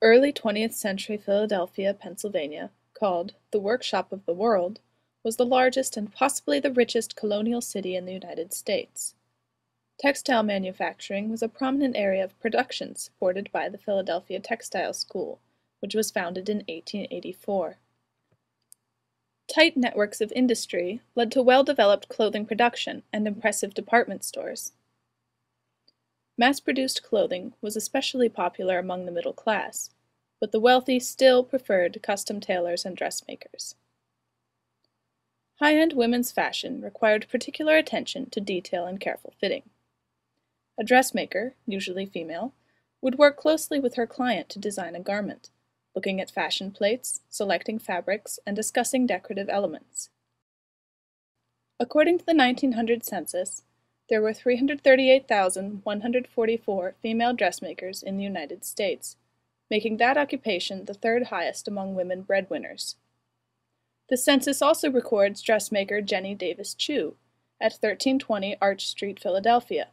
Early 20th century Philadelphia, Pennsylvania, called the "Workshop of the World," was the largest and possibly the richest colonial city in the United States. Textile manufacturing was a prominent area of production supported by the Philadelphia Textile School, which was founded in 1884. Tight networks of industry led to well-developed clothing production and impressive department stores. Mass-produced clothing was especially popular among the middle class, but the wealthy still preferred custom tailors and dressmakers. High-end women's fashion required particular attention to detail and careful fitting. A dressmaker, usually female, would work closely with her client to design a garment, looking at fashion plates, selecting fabrics, and discussing decorative elements. According to the 1900 census, there were 338,144 female dressmakers in the United States, making that occupation the third highest among women breadwinners. The census also records dressmaker Jenny Davis Chew at 1320 Arch Street, Philadelphia,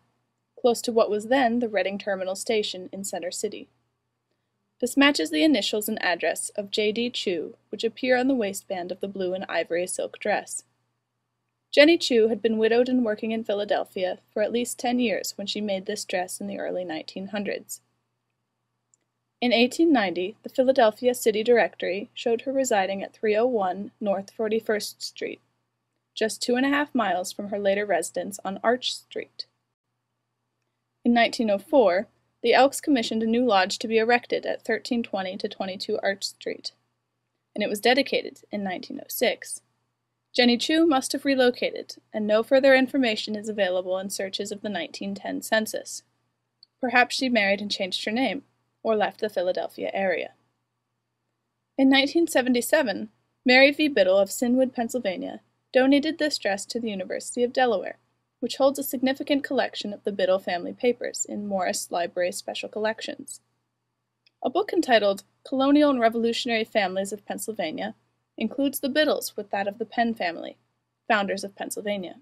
close to what was then the Reading Terminal Station in Center City. This matches the initials and address of J.D. Chew, which appear on the waistband of the blue and ivory silk dress. Jenny Chew had been widowed and working in Philadelphia for at least 10 years when she made this dress in the early 1900s. In 1890, the Philadelphia City Directory showed her residing at 301 North 41st Street, just 2.5 miles from her later residence on Arch Street. In 1904, the Elks commissioned a new lodge to be erected at 1320 to 22 Arch Street, and it was dedicated in 1906. Jenny Chew must have relocated, and no further information is available in searches of the 1910 census. Perhaps she married and changed her name, or left the Philadelphia area. In 1977, Mary V. Biddle of Sinwood, Pennsylvania, donated this dress to the University of Delaware, which holds a significant collection of the Biddle family papers in Morris Library Special Collections. A book entitled Colonial and Revolutionary Families of Pennsylvania includes the Biddles with that of the Penn family, founders of Pennsylvania.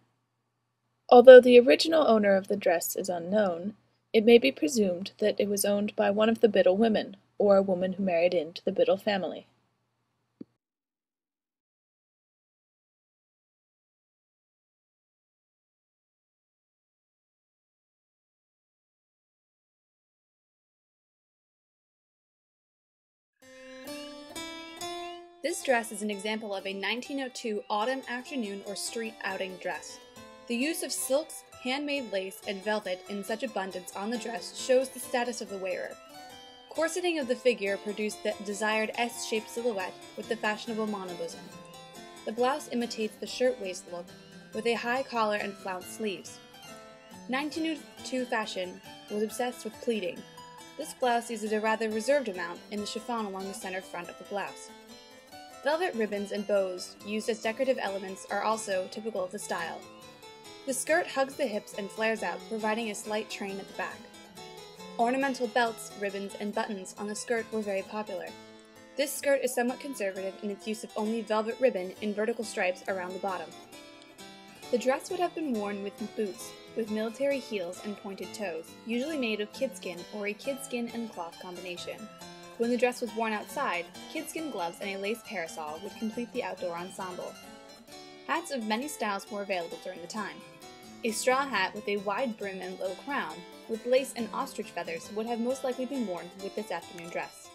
Although the original owner of the dress is unknown, it may be presumed that it was owned by one of the Biddle women, or a woman who married into the Biddle family. This dress is an example of a 1902 autumn afternoon or street outing dress. The use of silks, handmade lace, and velvet in such abundance on the dress shows the status of the wearer. Corseting of the figure produced the desired S-shaped silhouette with the fashionable monobosom. The blouse imitates the shirtwaist look with a high collar and flounced sleeves. 1902 fashion was obsessed with pleating. This blouse uses a rather reserved amount in the chiffon along the center front of the blouse. Velvet ribbons and bows used as decorative elements are also typical of the style. The skirt hugs the hips and flares out, providing a slight train at the back. Ornamental belts, ribbons, and buttons on the skirt were very popular. This skirt is somewhat conservative in its use of only velvet ribbon in vertical stripes around the bottom. The dress would have been worn with boots, with military heels and pointed toes, usually made of kidskin or a kidskin and cloth combination. When the dress was worn outside, kidskin gloves and a lace parasol would complete the outdoor ensemble. Hats of many styles were available during the time. A straw hat with a wide brim and low crown, with lace and ostrich feathers, would have most likely been worn with this afternoon dress.